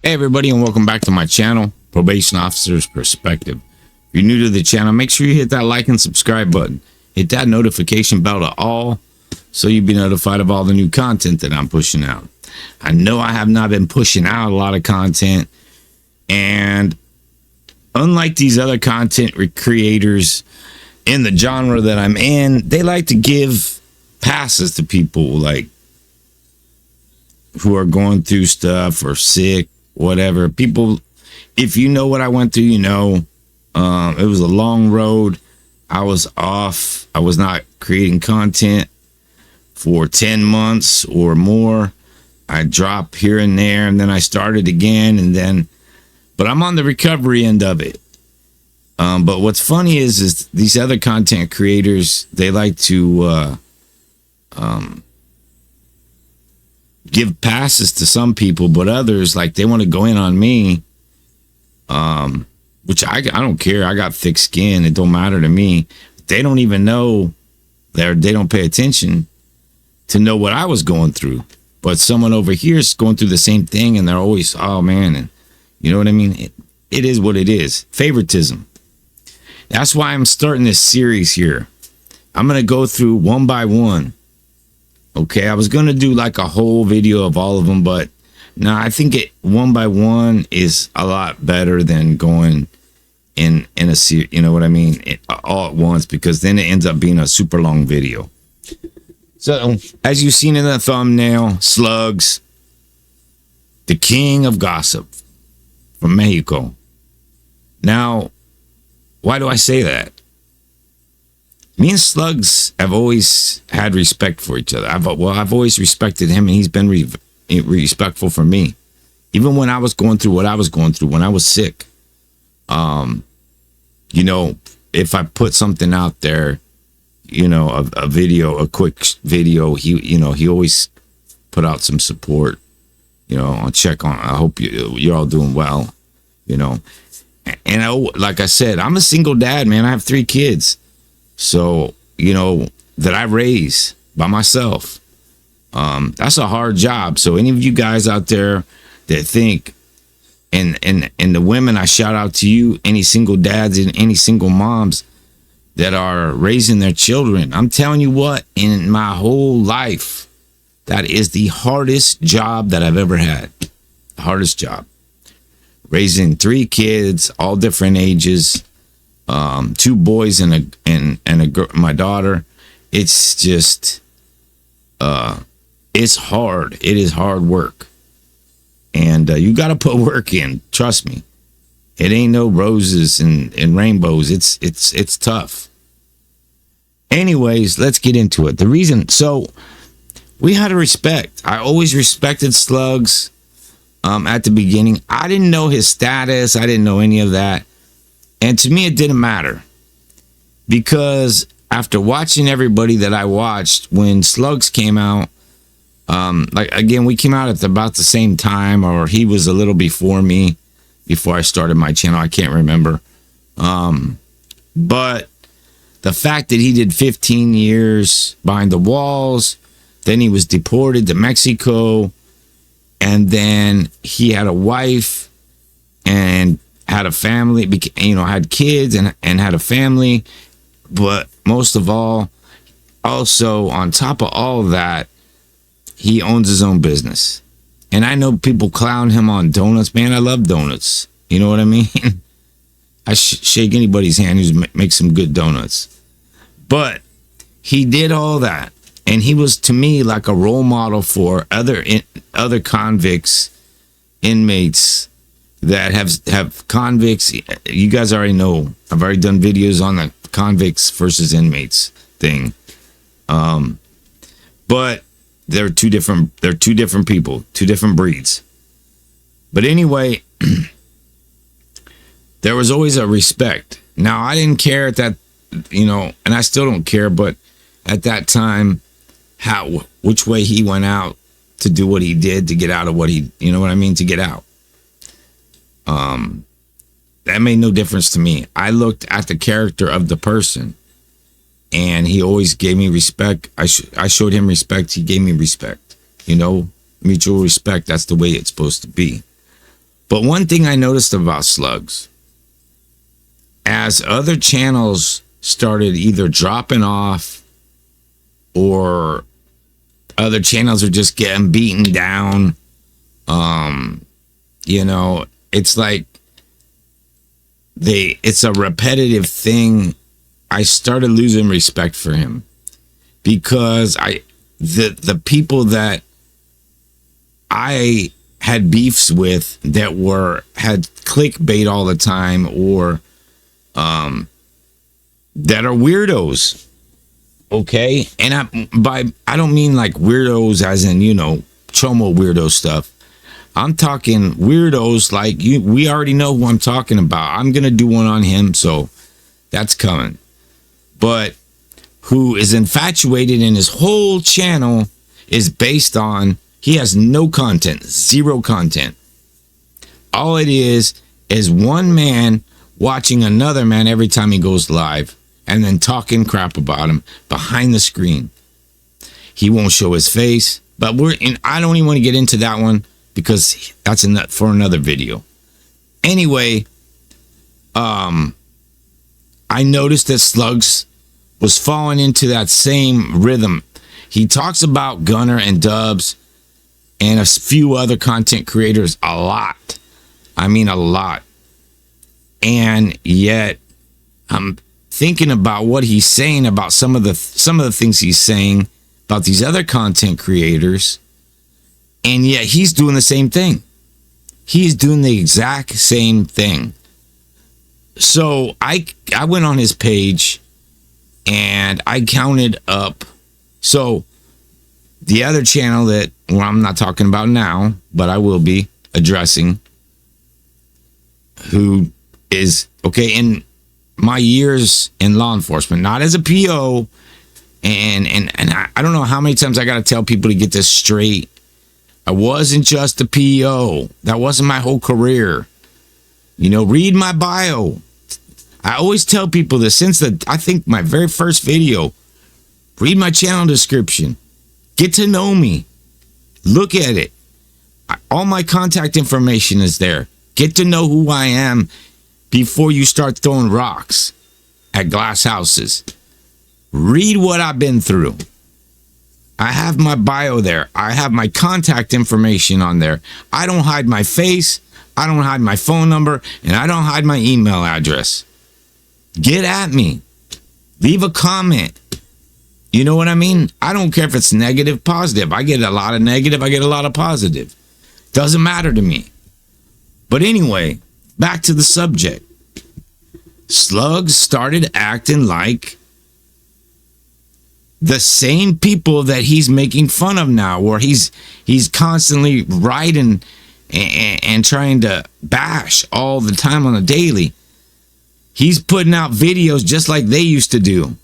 Hey everybody, and welcome back to my channel, Probation Officer's Perspective. If you're new to the channel, make sure you hit that like and subscribe button. Hit that notification bell to all so you'll be notified of all the new content that I'm pushing out. I know I have not been pushing out a lot of content, and unlike these other content creators in the genre that I'm in, they like to give passes to people like who are going through stuff or sick, whatever. People, if you know what I went through, you know, it was a long road. I was off. I was not creating content for 10 months or more. I dropped here and there, and then I started again, but I'm on the recovery end of it. But what's funny is these other content creators, they like to give passes to some people, but others, like, they want to go in on me, which I don't care. I got thick skin. It don't matter to me. They don't even know, they don't pay attention to know what I was going through. But someone over here is going through the same thing, and they're always, oh man, and you know what I mean? It is what it is. Favoritism. That's why I'm starting this series here. I'm going to go through one by one. Okay, I was going to do like a whole video of all of them, but no, I think one by one is a lot better than going in a series, you know what I mean, all at once, because then it ends up being a super long video. So, as you've seen in the thumbnail, Slugs, the king of gossip from Mexico. Now, why do I say that? Me and Slugs have always had respect for each other. I've always respected him, and he's been respectful for me. Even when I was going through what I was going through, when I was sick. You know, if I put something out there, you know, a video, a quick video, he always put out some support, you know, I'll check on, I hope you're all doing well, you know. And like I said, I'm a single dad, man. I have 3 kids. So, you know, that I raise by myself. That's a hard job. So any of you guys out there that think, and the women, I shout out to you, any single dads and any single moms that are raising their children. I'm telling you what, in my whole life, that is the hardest job that I've ever had. The hardest job. Raising 3 kids, all different ages, 2 boys and a girl, my daughter. It's just, it's hard. It is hard work. And you got to put work in. Trust me. It ain't no roses and rainbows. It's tough. Anyways, let's get into it. The reason, so we had to respect. I always respected Slugs at the beginning. I didn't know his status. I didn't know any of that. And to me, it didn't matter. Because after watching everybody that I watched, when Slugs came out, like, again, we came out at about the same time, or he was a little before me, before I started my channel. I can't remember. But the fact that he did 15 years behind the walls, then he was deported to Mexico, and then he had a wife and had a family, you know, had kids and had a family. But most of all, also on top of all of that, he owns his own business. And I know people clown him on donuts. Man, I love donuts. You know what I mean? I shake anybody's hand who makes some good donuts. But he did all that. And he was, to me, like a role model for other convicts, inmates that have convicts. You guys already know. I've already done videos on the convicts versus inmates thing. But they're two different people, 2 different breeds. But anyway, there was always a respect. Now, I didn't care at that, you know, and I still don't care, but at that time, which way he went out to do what he did, to get out of what he, you know what I mean, to get out. That made no difference to me. I looked at the character of the person, and he always gave me respect. I showed him respect. He gave me respect. You know, mutual respect. That's the way it's supposed to be. But one thing I noticed about Slugs, as other channels started either dropping off or other channels are just getting beaten down, you know, it's like it's a repetitive thing. I started losing respect for him because the people that I had beefs with that had clickbait all the time, or that are weirdos. Okay, and I don't mean like weirdos as in, you know, chomo weirdo stuff. I'm talking weirdos like you. We already know who I'm talking about. I'm gonna do one on him, so that's coming. But who is infatuated, and his whole channel is based on, he has no content, zero content. All it is one man watching another man every time he goes live, and then talking crap about him behind the screen. He won't show his face, but I don't even want to get into that one because that's for another video. Anyway, I noticed that Slugs was falling into that same rhythm. He talks about Gunner and Dubs and a few other content creators a lot. I mean, a lot. And yet, I'm thinking about what he's saying about some of the things he's saying about these other content creators, and yet he's doing the same thing. He's doing the exact same thing. So I went on his page and I counted up. So the other channel that, well, I'm not talking about now, but I will be addressing, who is, okay, in my years in law enforcement, not as a PO, and I don't know how many times I got to tell people to get this straight. I wasn't just a PO. That wasn't my whole career. You know, read my bio. I always tell people this since I think my very first video. Read my channel description. Get to know me. Look at it. All my contact information is there. Get to know who I am before you start throwing rocks at glass houses. Read what I've been through. I have my bio there. I have my contact information on there. I don't hide my face. I don't hide my phone number. And I don't hide my email address. Get at me. Leave a comment. You know what I mean? I don't care if it's negative, positive. I get a lot of negative. I get a lot of positive. Doesn't matter to me. But anyway, back to the subject. Slugs started acting like the same people that he's making fun of now, where he's constantly writing and trying to bash all the time on a daily. He's putting out videos just like they used to do.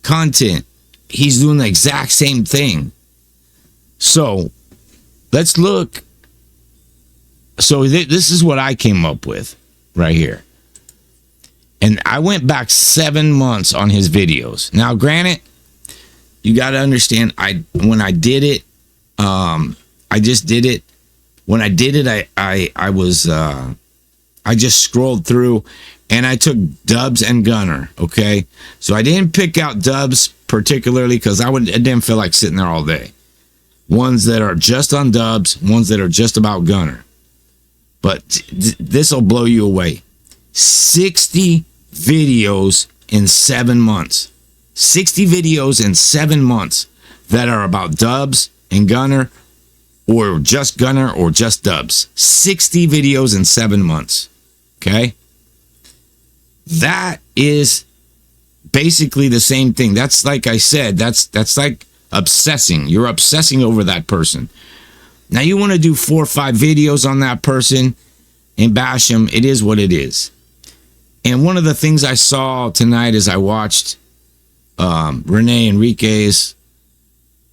Content. He's doing the exact same thing. So, let's look. So, this is what I came up with right here. And I went back 7 months on his videos. Now, granted, you got to understand, when I did it, I just did it. When I did it, I just scrolled through and I took Dubs and Gunner, okay? So I didn't pick out Dubs particularly because I didn't feel like sitting there all day. Ones that are just on Dubs, ones that are just about Gunner. But this will blow you away. 60 videos in 7 months. 60 videos in 7 months that are about Dubs and Gunner, or just Gunner or just Dubs. 60 videos in 7 months. Okay? That is basically the same thing. That's like I said, that's like obsessing. You're obsessing over that person. Now you want to do 4 or 5 videos on that person and bash him. It is what it is. And one of the things I saw tonight as I watched Rene Enriquez,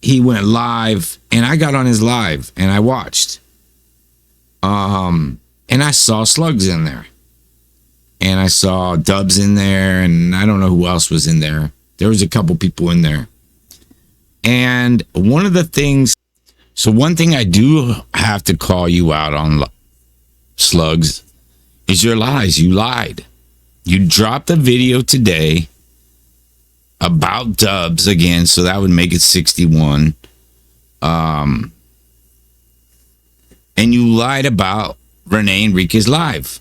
he went live, and I got on his live and I watched. And I saw Slugs in there. And I saw Dubs in there, and I don't know who else was in there. There was a couple people in there. And one thing I do have to call you out on, Slugs, is your lies. You lied. You dropped a video today about Dubs again, so that would make it 61. And you lied about Renee Enriquez live.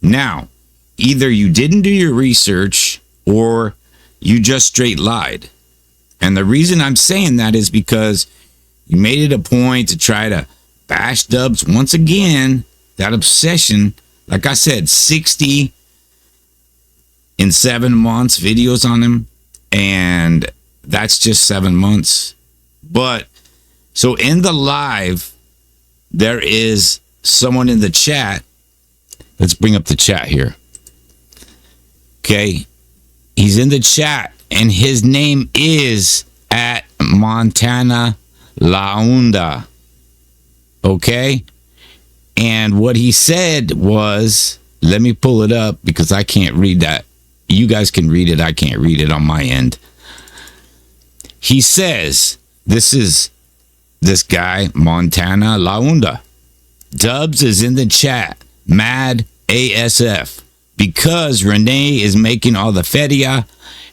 Now, either you didn't do your research or you just straight lied. And the reason I'm saying that is because you made it a point to try to bash Dubs once again. That obsession, like I said, 60 in 7 months videos on him. And that's just 7 months. But so in the live, there is someone in the chat. Let's bring up the chat here. Okay. He's in the chat and his name is at Montana Launda. Okay. And what he said was, let me pull it up because I can't read that. You guys can read it. I can't read it on my end. He says, this is this guy, Montana Launda. Dubs is in the chat, mad ASF, because Renee is making all the feria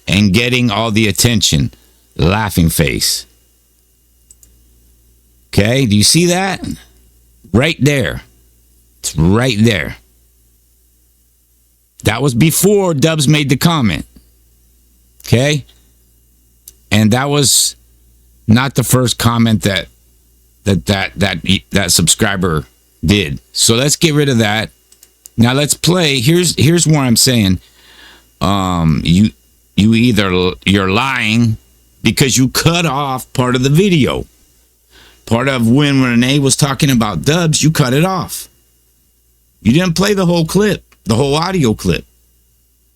and getting all the attention. Laughing face. Okay, do you see that? Right there. It's right there. That was before Dubs made the comment. Okay? And that was not the first comment that subscriber did. So let's get rid of that. Now let's play. Here's where I'm saying you're lying because you cut off part of the video. Part of when Renee was talking about Dubs, you cut it off. You didn't play the whole clip, the whole audio clip.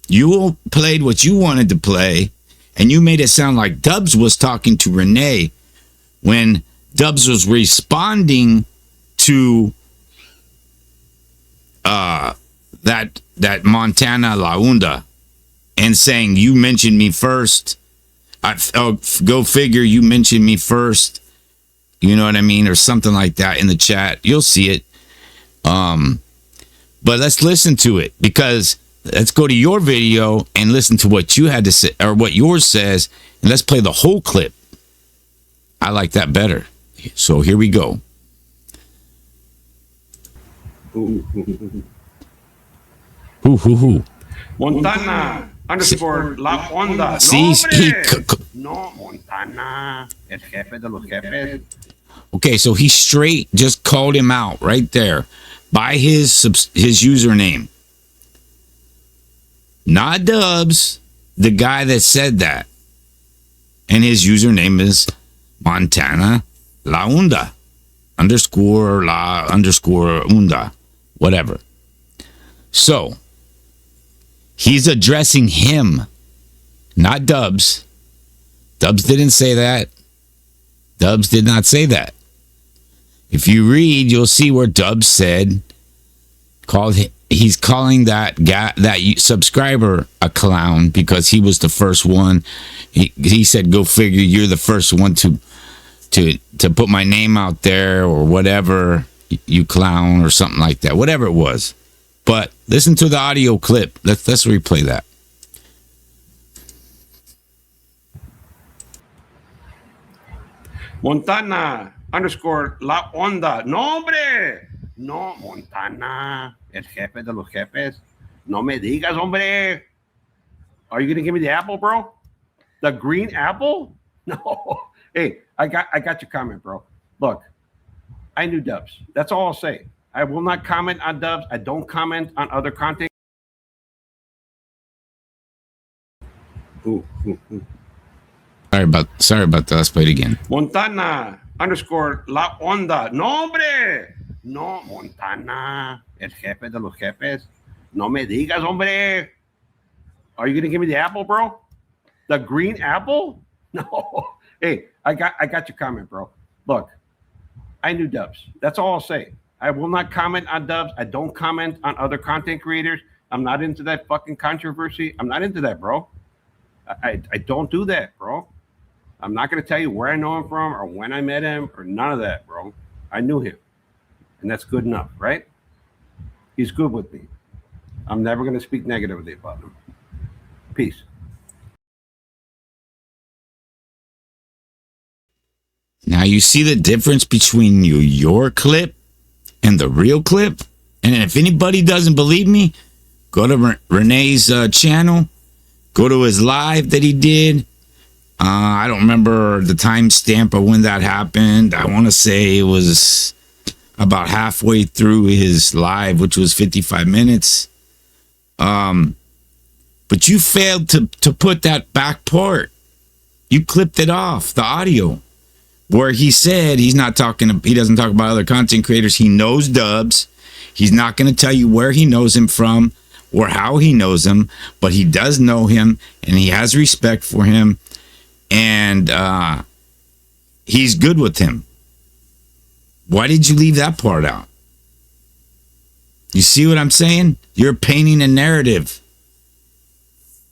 You played what you wanted to play, and you made it sound like Dubs was talking to Renee when Dubs was responding to that Montana Launda and saying, you mentioned me first. Go figure, you mentioned me first. You know what I mean? Or something like that in the chat. You'll see it. But let's listen to it, because let's go to your video and listen to what you had to say, or what yours says, and let's play the whole clip. I like that better. So here we go. Montana underscore La Onda. See, No, Montana, el jefe de los jefes. Okay, so he straight just called him out right there by his username. Not Dubs, the guy that said that. And his username is Montana Launda underscore La underscore Unda, whatever. So he's addressing him, not Dubs. Dubs didn't say that. Dubs did not say that. If you read, you'll see where Dubs said, he's calling that guy, that subscriber, a clown because he was the first one. He said, go figure, you're the first one to put my name out there, or whatever, you clown, or something like that, whatever it was. But listen to the audio clip. Let's replay that. Montana underscore La Onda. No, hombre. No, Montana, el jefe de los jefes. No me digas, hombre. Are you going to give me the apple, bro? The green apple? No. Hey, I got your comment, bro. Look, I knew Dubs. That's all I'll say. I will not comment on Dubs. I don't comment on other content. Sorry about that. Let's play it again. Montana underscore La Onda. No, hombre. No, Montana, el jefe de los jefes. No me digas, hombre. Are you going to give me the apple, bro? The green apple? No. Hey, I got your comment, bro. Look, I knew Dubs. That's all I'll say. I will not comment on Dubs. I don't comment on other content creators. I'm not into that fucking controversy. I'm not into that, bro. I don't do that, bro. I'm not going to tell you where I know him from or when I met him or none of that, bro. I knew him. And that's good enough, right? He's good with me. I'm never going to speak negatively about him. Peace. Now you see the difference between your clip and the real clip? And if anybody doesn't believe me, go to Renee's channel. Go to his live that he did. I don't remember the timestamp of when that happened. I want to say it was about halfway through his live, which was 55 minutes. But you failed to put that back part. You clipped it off, the audio, where he said he doesn't talk about other content creators. He knows Dubs. He's not going to tell you where he knows him from or how he knows him, but he does know him and he has respect for him, and he's good with him. Why did you leave that part out? You see what I'm saying? You're painting a narrative.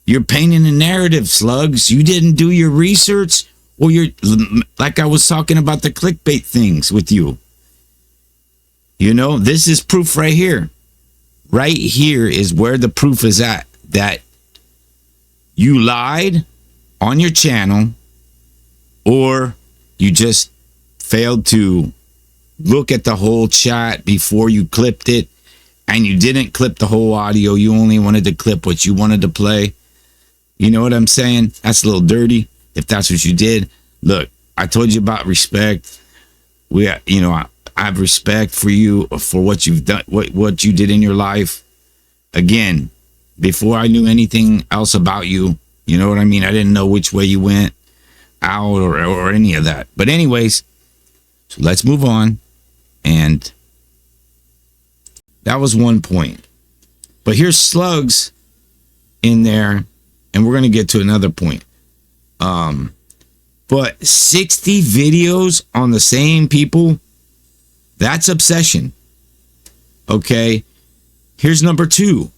You're painting a narrative, Slugs. You didn't do your research, or you're like I was talking about the clickbait things with you. You know, this is proof right here. Right here is where the proof is at, that you lied on your channel, or you just failed to look at the whole chat before you clipped it, and you didn't clip the whole audio. You only wanted to clip what you wanted to play. You know what I'm saying? That's a little dirty if that's what you did. Look, I told you about respect. I have respect for you for what you've done, what you did in your life. Again, before I knew anything else about you, you know what I mean? I didn't know which way you went out or any of that. But anyways, so let's move on. And that was one point. But here's Slugs in there, and we're going to get to another point. But 60 videos on the same people, that's obsession. Okay, here's number two.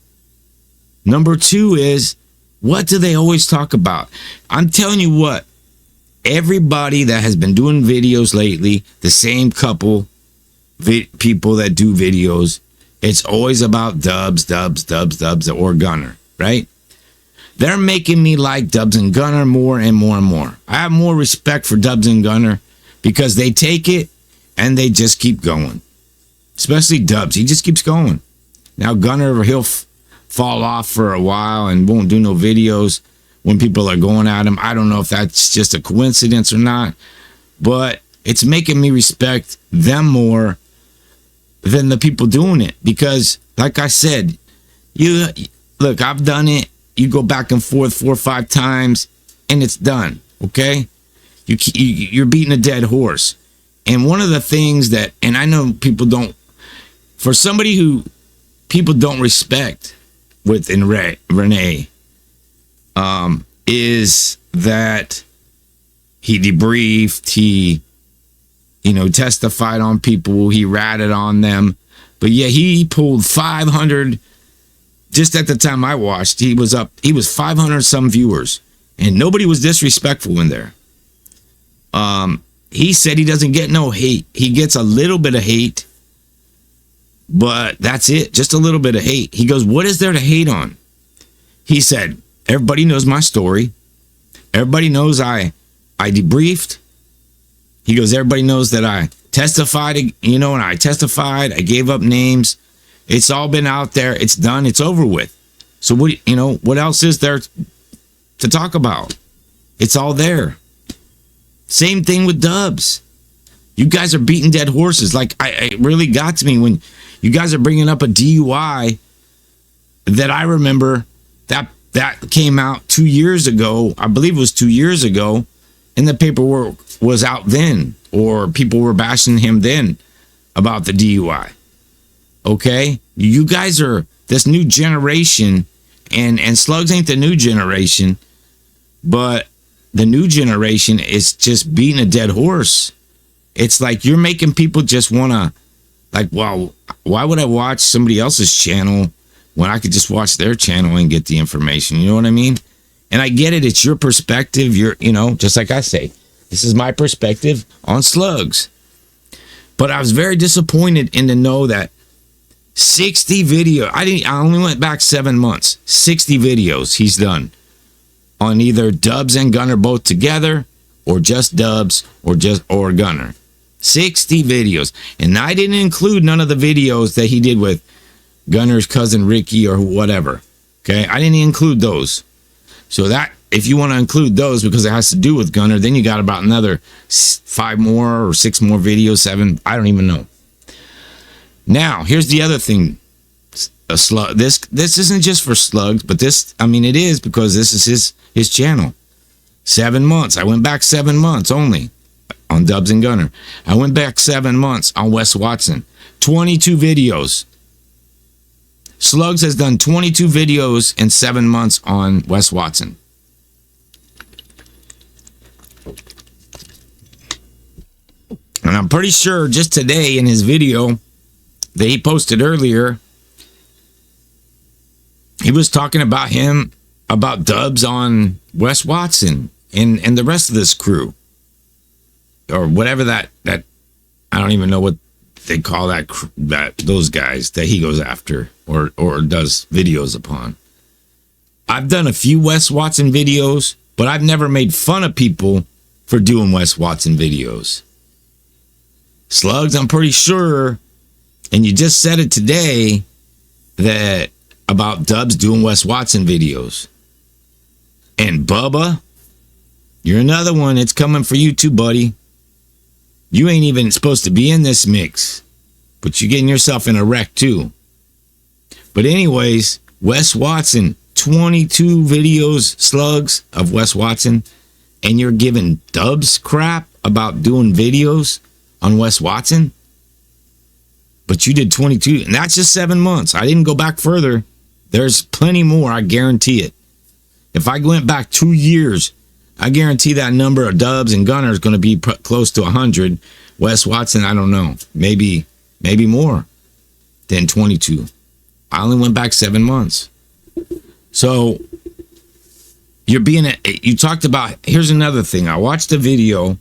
Number two is, what do they always talk about? I'm telling you what, everybody that has been doing videos lately, the same couple people that do videos, it's always about Dubs, or Gunner, right? They're making me like Dubs and Gunner more and more and more. I have more respect for Dubs and Gunner because they take it and they just keep going. Especially Dubs. He just keeps going. Now Gunner, he'll fall off for a while and won't do no videos when people are going at him. I don't know if that's just a coincidence or not, but it's making me respect them more than the people doing it. Because like I said, look, I've done it. You go back and forth 4 or 5 times and it's done. Okay. You're beating a dead horse. And one of the things that, and I know people don't, for somebody who people don't respect within Renee, is that he debriefed, he, testified on people, he ratted on them. But yeah, he pulled 500, just at the time I watched, he was 500 some viewers, and nobody was disrespectful in there. He said he doesn't get no hate. He gets a little bit of hate, but that's it. Just a little bit of hate. He goes, what is there to hate on? He said, everybody knows my story. Everybody knows I debriefed. He goes, everybody knows that I testified, and I testified. I gave up names. It's all been out there. It's done. It's over with. So what else is there to talk about? It's all there. Same thing with Dubs. You guys are beating dead horses. Like, it really got to me when you guys are bringing up a DUI that I remember that came out 2 years ago. I believe it was 2 years ago, and the paperwork was out then, or people were bashing him then about the DUI. Okay, you guys are this new generation, and Slugs ain't the new generation, but the new generation is just beating a dead horse. It's like you're making people just want to, like, well, why would I watch somebody else's channel when I could just watch their channel and get the information? You know what I mean? And I get it. It's your perspective. Just like I say, this is my perspective on Slugs. But I was very disappointed in to know that 60 video. I only went back 7 months. 60 videos he's done on either Dubs and Gunner both together, or just Dubs, or Gunner. 60 videos. And I didn't include none of the videos that he did with Gunner's cousin Ricky or whatever. Okay, I didn't include those. So that, if you want to include those because it has to do with Gunner, then you got about another 5 more or 6 more videos, 7. I don't even know. Now, here's the other thing. This isn't just for Slugs, but this, I mean, it is, because this is his channel. 7 months. I went back 7 months only on Dubs and Gunner. I went back 7 months on Wes Watson. 22 videos. Slugs has done 22 videos in 7 months on Wes Watson. And I'm pretty sure just today in his video that he posted earlier, he was talking about Dubs on Wes Watson and the rest of this crew, or whatever that I don't even know what they call that those guys that he goes after or does videos upon. I've done a few Wes Watson videos, but I've never made fun of people for doing Wes Watson videos. Slugs, I'm pretty sure, and you just said it today, that about Dubs doing Wes Watson videos. And Bubba, you're another one. It's coming for you too, buddy. You ain't even supposed to be in this mix, but you're getting yourself in a wreck too. But anyways, Wes Watson, 22 videos, Slugs, of Wes Watson, and you're giving Dubs crap about doing videos on Wes Watson? But you did 22, and that's just 7 months. I didn't go back further. There's plenty more, I guarantee it. If I went back 2 years, I guarantee that number of Dubs and Gunner is going to be close to 100. Wes Watson, I don't know. Maybe more than 22. I only went back 7 months. So you talked about, here's another thing. I watched a video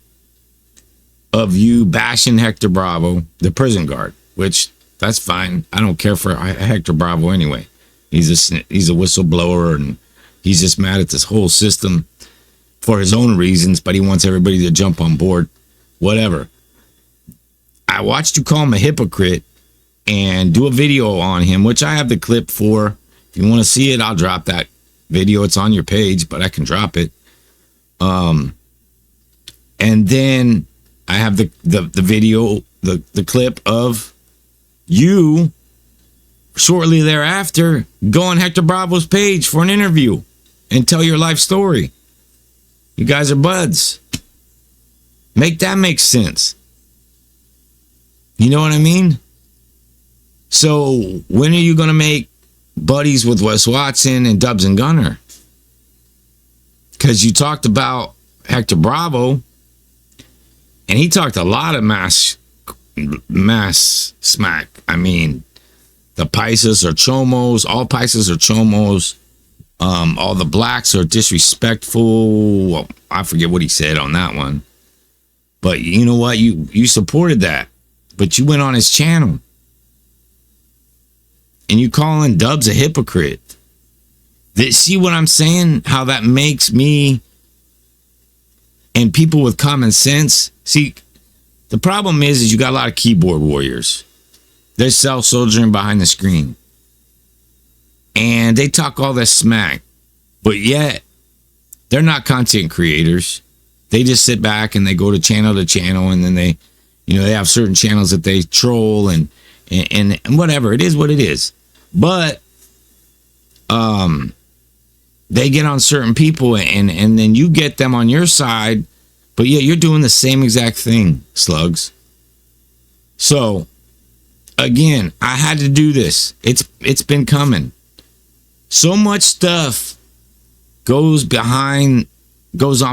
of you bashing Hector Bravo, the prison guard, which that's fine. I don't care for Hector Bravo anyway. He's a whistleblower, and he's just mad at this whole system for his own reasons, but he wants everybody to jump on board. Whatever. I watched you call him a hypocrite and do a video on him, which I have the clip for. If you want to see it, I'll drop that video. It's on your page, but I can drop it. And then I have the video, the clip of you shortly thereafter go on Hector Bravo's page for an interview and tell your life story. You guys are buds. Make that make sense. You know what I mean? So when are you going to make buddies with Wes Watson and Dubs and Gunner? Because you talked about Hector Bravo, and he talked a lot of mass smack. I mean, the Paisas are chomos. All Paisas are chomos. All the blacks are disrespectful. Well, I forget what he said on that one. But you know what? You supported that. But you went on his channel. And you calling Dubs a hypocrite. See what I'm saying? How that makes me and people with common sense. See, the problem is you got a lot of keyboard warriors. They're self-soldiering behind the screen. And they talk all this smack. But yet, they're not content creators. They just sit back and they go to channel, and then they have certain channels that they troll and whatever. It is what it is. But they get on certain people and then you get them on your side. But yeah, you're doing the same exact thing, Slugs. So again, I had to do this. It's been coming. So much stuff goes on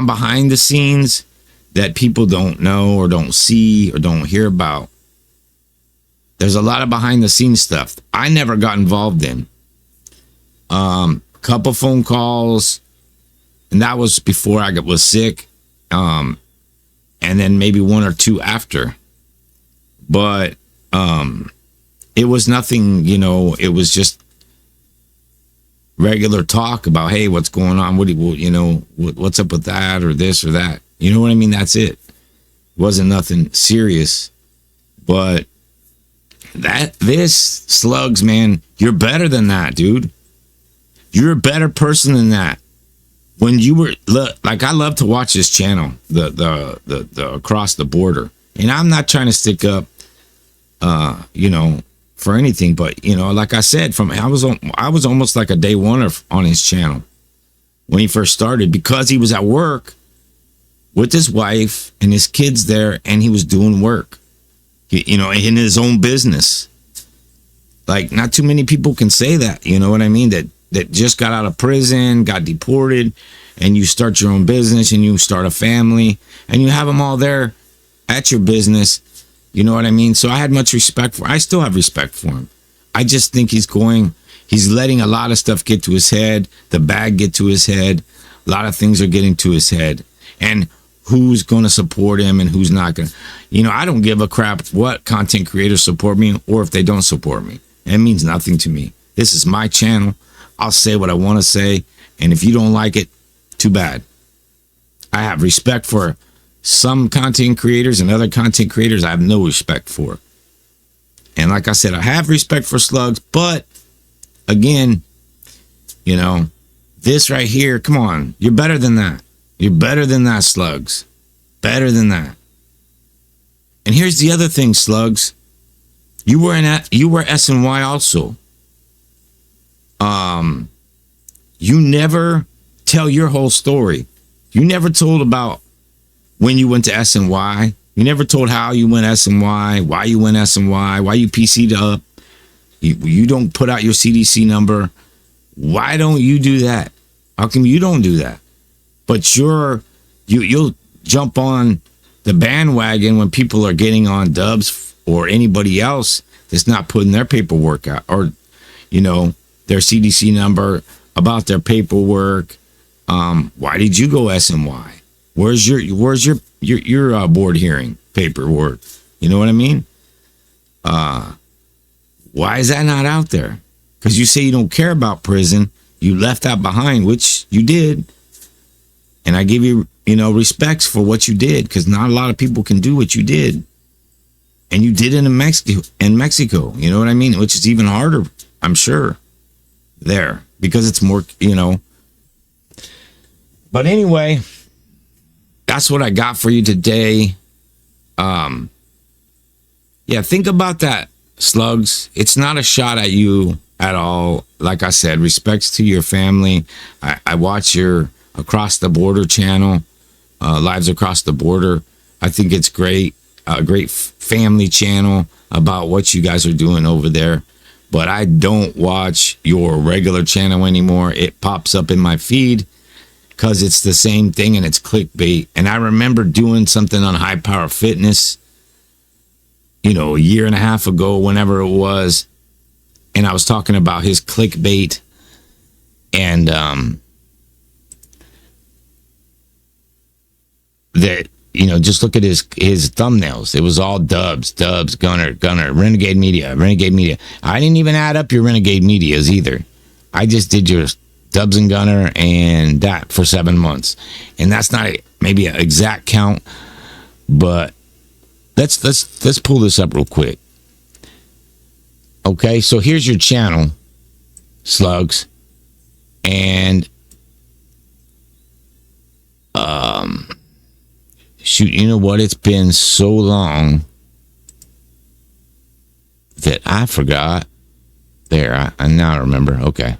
behind the scenes that people don't know or don't see or don't hear about. There's a lot of behind the scenes stuff I never got involved in. Couple phone calls, and that was before I was sick. And then maybe 1 or 2 after. But it was nothing, it was just regular talk about, hey, what's going on? What's up with that or this or that? You know what I mean? That's it. It wasn't nothing serious. But this Slugs, man, you're better than that, dude. You're a better person than that. When you were, like, I love to watch this channel, the Across the Border. And I'm not trying to stick up, for anything, but like I said, I was almost like a day one on his channel when he first started, because he was at work with his wife and his kids there, and he was doing work, in his own business. Like, not too many people can say that, you know what I mean? That just got out of prison, got deported, and you start your own business and you start a family and you have them all there at your business. You know what I mean? So I had much respect I still have respect for him. I just think he's letting a lot of stuff get to his head, the bag get to his head. A lot of things are getting to his head. And who's going to support him and who's not going to. I don't give a crap what content creators support me or if they don't support me. It means nothing to me. This is my channel. I'll say what I want to say. And if you don't like it, too bad. I have respect for some content creators, and other content creators I have no respect for. And like I said, I have respect for Slugs, but again, this right here, come on, you're better than that. You're better than that, Slugs. Better than that. And here's the other thing, Slugs. You were SNY also. You never tell your whole story. You never told about when you went to SNY. You never told how you went SNY, why you went SNY, why you PC'd up. You don't put out your CDC number. Why don't you do that? How come you don't do that? But you'll jump on the bandwagon when people are getting on Dubs or anybody else that's not putting their paperwork out, or their CDC number, about their paperwork. Why did you go SNY? Where's your board hearing paperwork? You know what I mean? Why is that not out there? Because you say you don't care about prison. You left that behind, which you did. And I give you, respects for what you did, because not a lot of people can do what you did. And you did it in Mexico. You know what I mean? Which is even harder, I'm sure, there, because it's more, But anyway, that's what I got for you today. Yeah, think about that, Slugs. It's not a shot at you at all. Like I said, respects to your family. I watch your Across the Border channel, Lives Across the Border. I think it's great. A great family channel about what you guys are doing over there. But I don't watch your regular channel anymore. It pops up in my feed because it's the same thing and it's clickbait. And I remember doing something on High Power Fitness, a year and a half ago, whenever it was. And I was talking about his clickbait. And that, just look at his thumbnails. It was all Dubs, Gunner, Renegade Media. I didn't even add up your Renegade Medias either. I just did your Dubs and Gunner and that for 7 months. And that's not maybe an exact count, but let's pull this up real quick. Okay, so here's your channel, Slugs. And shoot, you know what? It's been so long that I forgot. There, I now remember. Okay.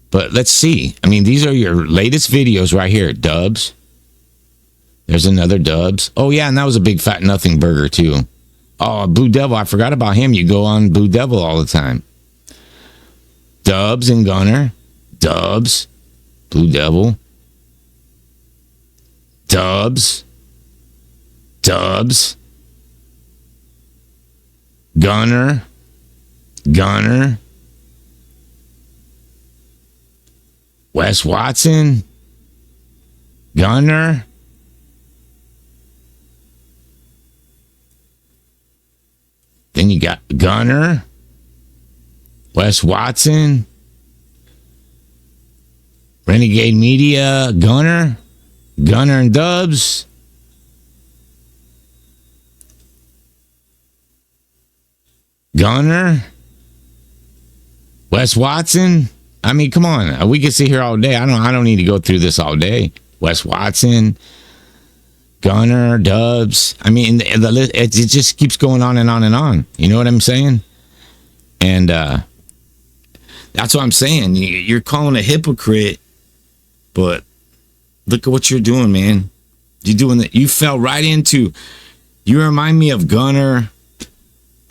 But let's see. I mean, these are your latest videos right here. Dubs. There's another Dubs. Oh, yeah, and that was a big fat nothing burger, too. Oh, Blue Devil. I forgot about him. You go on Blue Devil all the time. Dubs and Gunner. Dubs. Blue Devil. Dubs. Gunner. Wes Watson. Gunner. Then you got Gunner, Wes Watson, Renegade Media, Gunner and Dubs. Gunner, Wes Watson. I mean, come on. We can sit here all day. I don't need to go through this all day. Wes Watson, Gunner, Dubs. I mean, it just keeps going on and on and on. You know what I'm saying? And that's what I'm saying. You're calling a hypocrite, but look at what you're doing, man. You're doing that. You fell right into. You remind me of Gunner,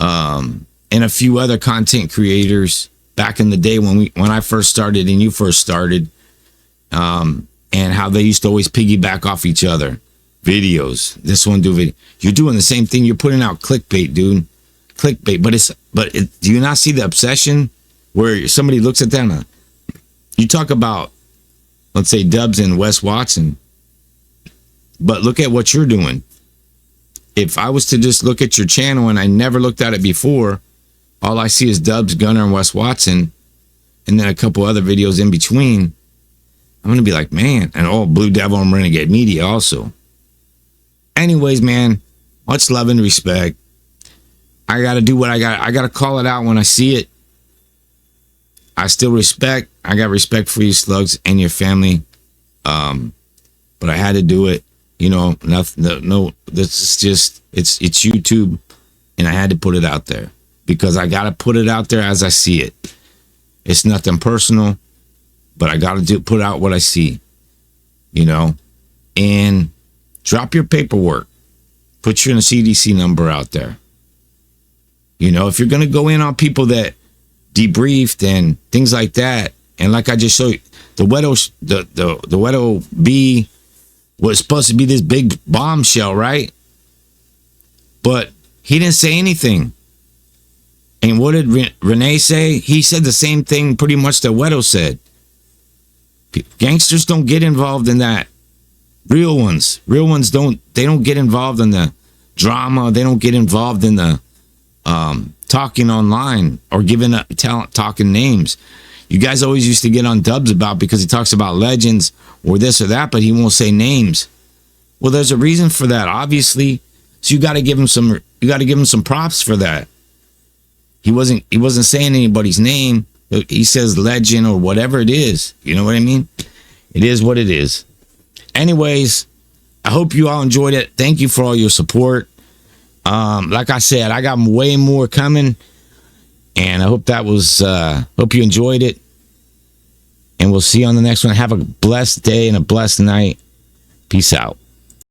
and a few other content creators back in the day when I first started and you first started, and how they used to always piggyback off each other. Videos. This one do video. You're doing the same thing. You're putting out clickbait, dude. Clickbait. But do you not see the obsession where somebody looks at them? You talk about, let's say, Dubs and Wes Watson, but look at what you're doing. If I was to just look at your channel and I never looked at it before, all I see is Dubs, Gunner, and Wes Watson, and then a couple other videos in between. I'm going to be like, man, and Blue Devil and Renegade Media also. Anyways, man, much love and respect. I got to do what I got. I got to call it out when I see it. I still respect. I got respect for you, Slugs, and your family. But I had to do it. You know, no, this is just, it's YouTube, and I had to put it out there because I got to put it out there as I see it. It's nothing personal, but I got to put out what I see, you know, and drop your paperwork, put your CDC number out there. You know, if you're going to go in on people that debriefed and things like that, and like I just showed you, the Wedo B was supposed to be this big bombshell, right? But he didn't say anything. And what did Renee say? He said the same thing pretty much that Wedo said. Gangsters don't get involved in that. Real ones don't get involved in the drama. They don't get involved in the talking online or giving up talking names. You guys always used to get on Dubs about because he talks about legends or this or that, but he won't say names. Well, there's a reason for that, obviously. So you got to give him some props for that. He wasn't saying anybody's name. He says legend or whatever it is. You know what I mean? It is what it is. Anyways, I hope you all enjoyed it. Thank you for all your support. Like I said, I got way more coming, and I hope hope you enjoyed it. And we'll see you on the next one. Have a blessed day and a blessed night. Peace out.